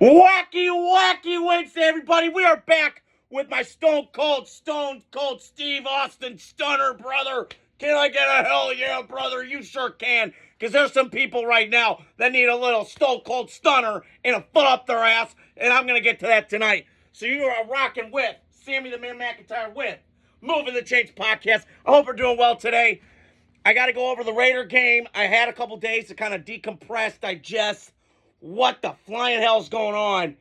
Wacky, wacky Wednesday, everybody. We are back with my Stone Cold Steve Austin stunner, brother. Can I get a hell yeah, brother? You sure can. Because there's some people right now that need a little Stone Cold stunner and a foot up their ass, and I'm going to get to that tonight. So you are rocking with Sammy the Man McIntyre with Moving the Chains podcast. I hope you're doing well today. I got to go over the Raider game. I had a couple days to kind of decompress, digest what the flying hell's going on.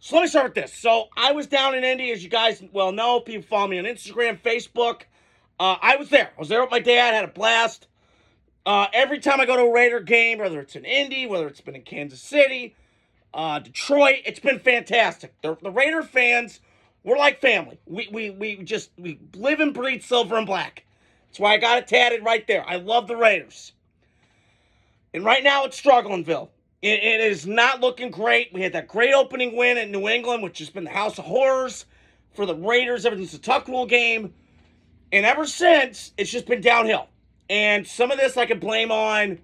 So let me start with this. So I was down in Indy, as you guys well know. People follow me on Instagram, Facebook. I was there. I was there with my dad. Had a blast. Every time I go to a Raider game, whether it's in Indy, whether it's been in Kansas City, Detroit, it's been fantastic. The Raider fans, we're like family. We live and breathe silver and black. That's why I got it tatted right there. I love the Raiders. And right now it's Strugglingville. It is not looking great. We had that great opening win in New England, which has been the house of horrors for the Raiders ever since the Tuck Rule game. And ever since, it's just been downhill. And some of this I can blame on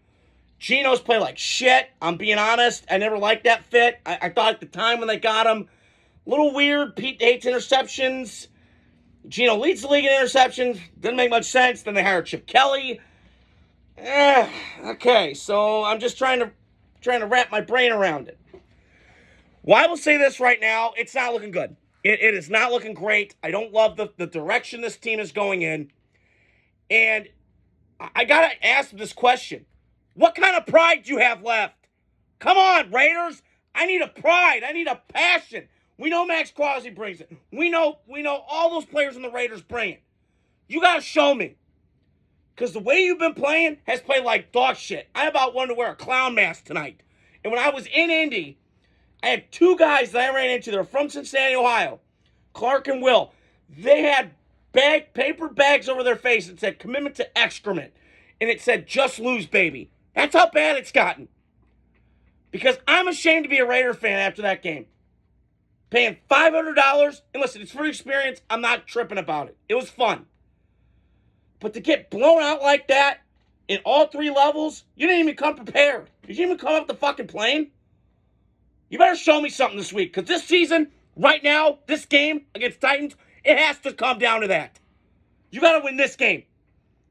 Geno's play like shit. I'm being honest. I never liked that fit. I thought at the time when they got him, a little weird. Pete hates interceptions. Geno leads the league in interceptions. Didn't make much sense. Then they hired Chip Kelly. Okay, so I'm just trying to wrap my brain around it. Well, I will say this right now. It's not looking good. It is not looking great. I don't love the direction this team is going in. And I got to ask this question. What kind of pride do you have left? Come on, Raiders. I need a pride. I need a passion. We know Max Crosby brings it. We know all those players in the Raiders bring it. You got to show me. Because the way you've been playing has played like dog shit. I about wanted to wear a clown mask tonight. And when I was in Indy, I had two guys that I ran into. They were from Cincinnati, Ohio. Clark and Will. They had paper bags over their face that said commitment to excrement. And it said, just lose, baby. That's how bad it's gotten. Because I'm ashamed to be a Raider fan after that game. Paying $500. And listen, it's for the experience. I'm not tripping about it. It was fun. But to get blown out like that in all three levels, you didn't even come prepared. Did you even come up the fucking plane? You better show me something this week. Because this season, right now, this game against Titans, it has to come down to that. You got to win this game.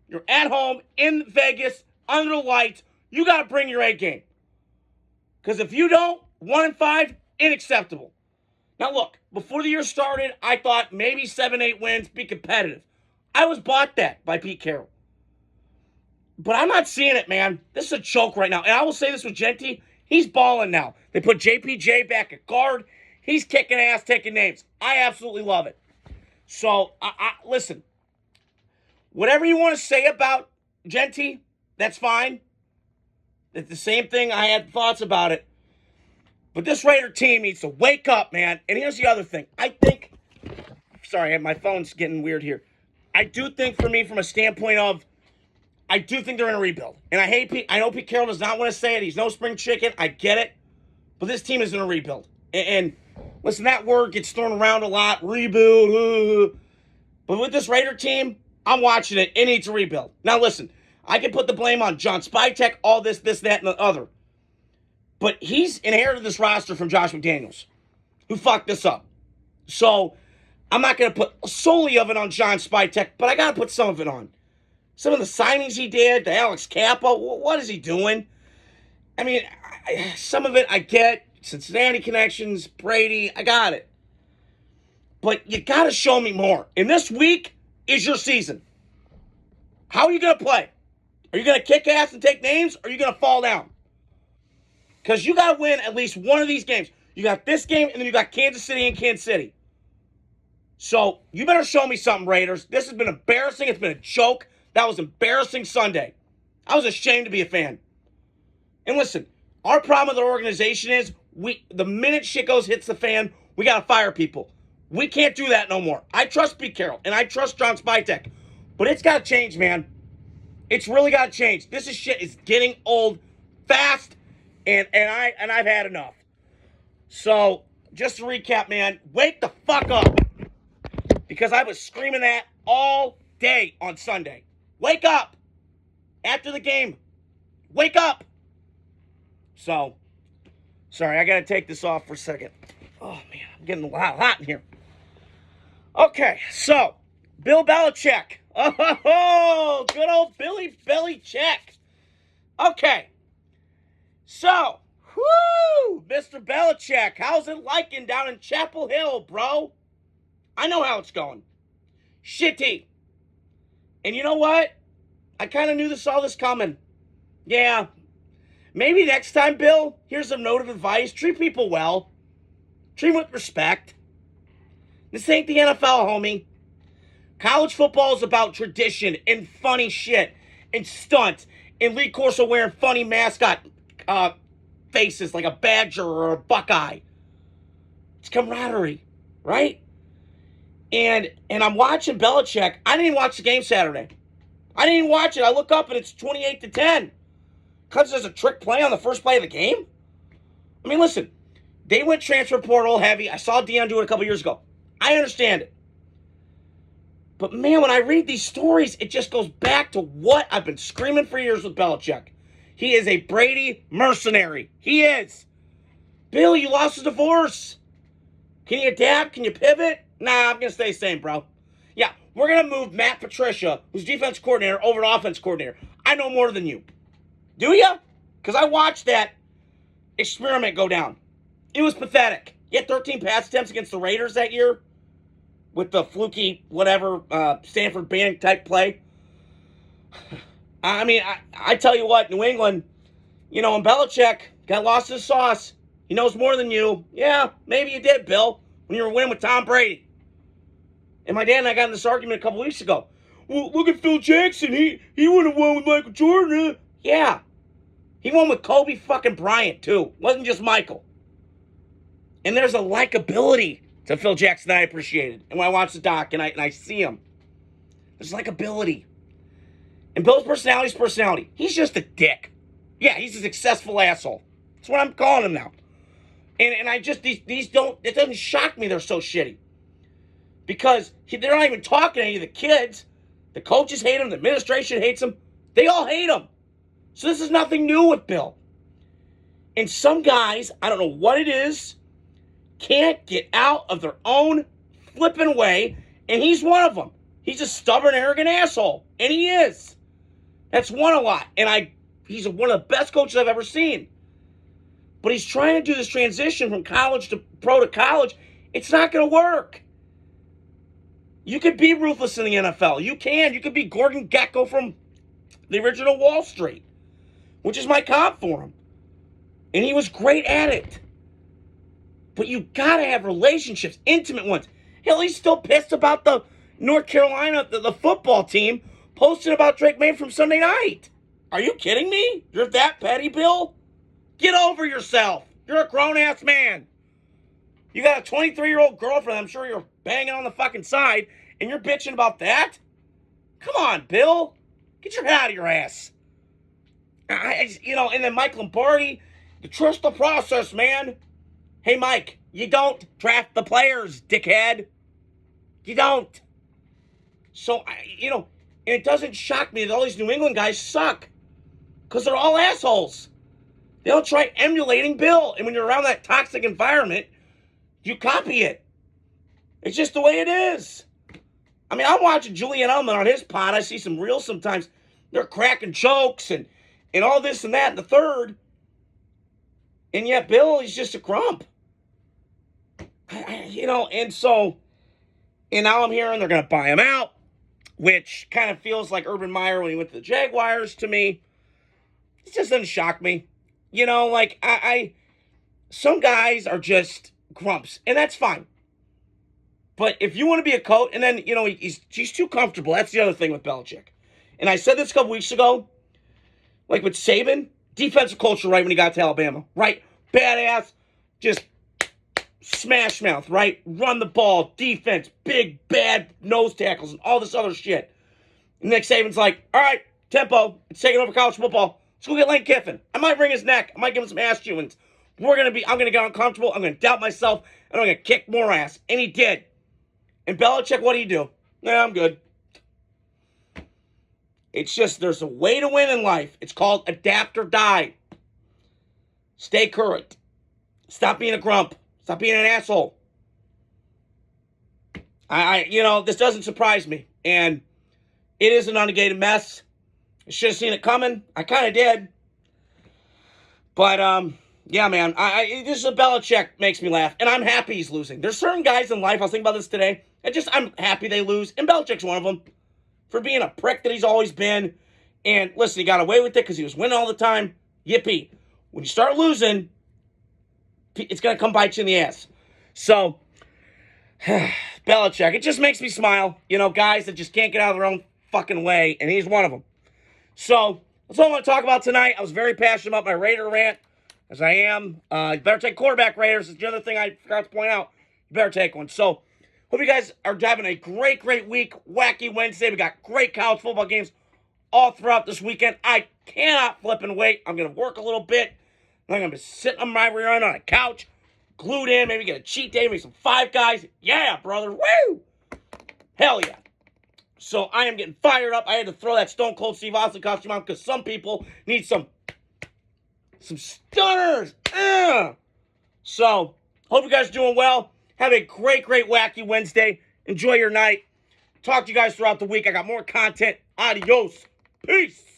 You're at home, in Vegas, under the lights. You got to bring your A game. Because if you don't, 1-5, unacceptable. Now look, before the year started, I thought maybe 7-8 wins, be competitive. I was bought that by Pete Carroll. But I'm not seeing it, man. This is a joke right now. And I will say this with Genty. He's balling now. They put JPJ back at guard. He's kicking ass, taking names. I absolutely love it. So, listen. Whatever you want to say about Genty, that's fine. It's the same thing. I had thoughts about it. But this Raider team needs to wake up, man. And here's the other thing. I think... Sorry, my phone's getting weird here. I do think, for me, from a standpoint of, I do think they're in a rebuild. And I know Pete Carroll does not want to say it. He's no spring chicken. I get it. But this team is in a rebuild. And listen, that word gets thrown around a lot. Rebuild. But with this Raider team, I'm watching it. It needs a rebuild. Now, listen, I can put the blame on John Spytek, all this, that, and the other. But he's inherited this roster from Josh McDaniels, who fucked this up. So I'm not going to put solely of it on John Spytek, but I got to put some of it on. Some of the signings he did, the Alex Kappa, what is he doing? I mean, some of it I get. Cincinnati connections, Brady, I got it. But you got to show me more. And this week is your season. How are you going to play? Are you going to kick ass and take names, or are you going to fall down? Because you got to win at least one of these games. You got this game, and then you got Kansas City and Kansas City. So, you better show me something, Raiders. This has been embarrassing. It's been a joke. That was embarrassing Sunday. I was ashamed to be a fan. And listen, our problem with our organization is, the minute shit hits the fan, we got to fire people. We can't do that no more. I trust Pete Carroll, and I trust John Spytek. But it's got to change, man. It's really got to change. This shit is getting old fast, and I've had enough. So, just to recap, man, wake the fuck up. Because I was screaming that all day on Sunday. Wake up. After the game. Wake up. So, Sorry, I got to take this off for a second. Oh, man, I'm getting hot in here. Okay, so, Bill Belichick. Oh, good old Billy Belichick. Okay, so, whoo, Mr. Belichick, how's it liking down in Chapel Hill, bro? I know how it's going. Shitty. And you know what? I kind of saw this coming. Yeah. Maybe next time, Bill, here's a note of advice. Treat people well. Treat them with respect. This ain't the NFL, homie. College football is about tradition and funny shit and stunts. And Lee Corso wearing funny mascot faces like a Badger or a Buckeye. It's camaraderie, right? And I'm watching Belichick. I didn't even watch the game Saturday. I didn't even watch it. I look up and it's 28-10. Cubs does a trick play on the first play of the game? I mean, listen, they went transfer portal heavy. I saw Deion do it a couple years ago. I understand it. But, man, when I read these stories, it just goes back to what I've been screaming for years with Belichick. He is a Brady mercenary. He is. Bill, you lost a divorce. Can you adapt? Can you pivot? Nah, I'm going to stay the same, bro. Yeah, we're going to move Matt Patricia, who's defense coordinator, over to offense coordinator. I know more than you. Do ya? Because I watched that experiment go down. It was pathetic. You had 13 pass attempts against the Raiders that year with the fluky, whatever, Stanford band type play. I mean, I tell you what, New England, when Belichick got lost in the sauce, he knows more than you. Yeah, maybe you did, Bill, when you were winning with Tom Brady. And my dad and I got in this argument a couple weeks ago. Well, look at Phil Jackson. He would have won with Michael Jordan. Yeah. He won with Kobe fucking Bryant, too. Wasn't just Michael. And there's a likability to Phil Jackson that I appreciated. And when I watch the doc and I see him, there's likability. And Bill's personality. He's just a dick. Yeah, he's a successful asshole. That's what I'm calling him now. And I just, these don't, it doesn't shock me they're so shitty. Because they're not even talking to any of the kids. The coaches hate him. The administration hates him. They all hate him. So this is nothing new with Bill. And some guys, I don't know what it is, can't get out of their own flipping way, and he's one of them. He's a stubborn, arrogant asshole, and he is. That's won a lot, and he's one of the best coaches I've ever seen. But he's trying to do this transition from college to pro to college. It's not going to work. You could be ruthless in the NFL. You can. You could be Gordon Gekko from the original Wall Street, which is my comp for him. And he was great at it. But you got to have relationships, intimate ones. Hell, he's still pissed about the North Carolina, the football team, posting about Drake May from Sunday night. Are you kidding me? You're that petty, Bill? Get over yourself. You're a grown-ass man. You got a 23-year-old girlfriend I'm sure you're banging on the fucking side, and you're bitching about that? Come on, Bill. Get your head out of your ass. And then Mike Lombardi, you trust the process, man. Hey, Mike, you don't draft the players, dickhead. You don't. So, and it doesn't shock me that all these New England guys suck. Because they're all assholes. They don't try emulating Bill. And when you're around that toxic environment, you copy it. It's just the way it is. I mean, I'm watching Julian Edelman on his pod. I see some reels sometimes. They're cracking jokes and all this and that and the third. And yet Bill, he's just a grump. And now I'm hearing they're going to buy him out, which kind of feels like Urban Meyer when he went to the Jaguars to me. It just doesn't shock me. Some guys are just grumps, and that's fine. But if you want to be a coach, and then, he's too comfortable. That's the other thing with Belichick. And I said this a couple weeks ago, like with Saban, defensive culture right when he got to Alabama, right? Badass, just smash mouth, right? Run the ball, defense, big, bad nose tackles, and all this other shit. And Nick Saban's like, all right, tempo, it's taking over college football. Let's go get Lane Kiffin. I might wring his neck. I might give him some ass chewings. I'm going to get uncomfortable. I'm going to doubt myself. And I'm going to kick more ass. And he did. And Belichick, what do you do? Yeah, I'm good. It's just, there's a way to win in life. It's called adapt or die. Stay current. Stop being a grump. Stop being an asshole. This doesn't surprise me. And it is an unnegated mess. I should have seen it coming. I kind of did. But, yeah, man. This is a Belichick makes me laugh. And I'm happy he's losing. There's certain guys in life, I was thinking about this today, I'm happy they lose. And Belichick's one of them. For being a prick that he's always been. And, listen, he got away with it because he was winning all the time. Yippee. When you start losing, it's going to come bite you in the ass. So, Belichick, it just makes me smile. Guys that just can't get out of their own fucking way, and he's one of them. So, that's all I want to talk about tonight. I was very passionate about my Raider rant, as I am. You better take quarterback Raiders. It's the other thing I forgot to point out. You better take one. So, hope you guys are having a great, great week. Wacky Wednesday. We got great college football games all throughout this weekend. I cannot flip and wait. I'm going to work a little bit. I'm going to be sitting on my rear end on a couch, glued in, maybe get a cheat day, maybe some Five Guys. Yeah, brother. Woo! Hell yeah. So I am getting fired up. I had to throw that Stone Cold Steve Austin costume on because some people need some stunners. So, hope you guys are doing well. Have a great, great Wacky Wednesday. Enjoy your night. Talk to you guys throughout the week. I got more content. Adios. Peace.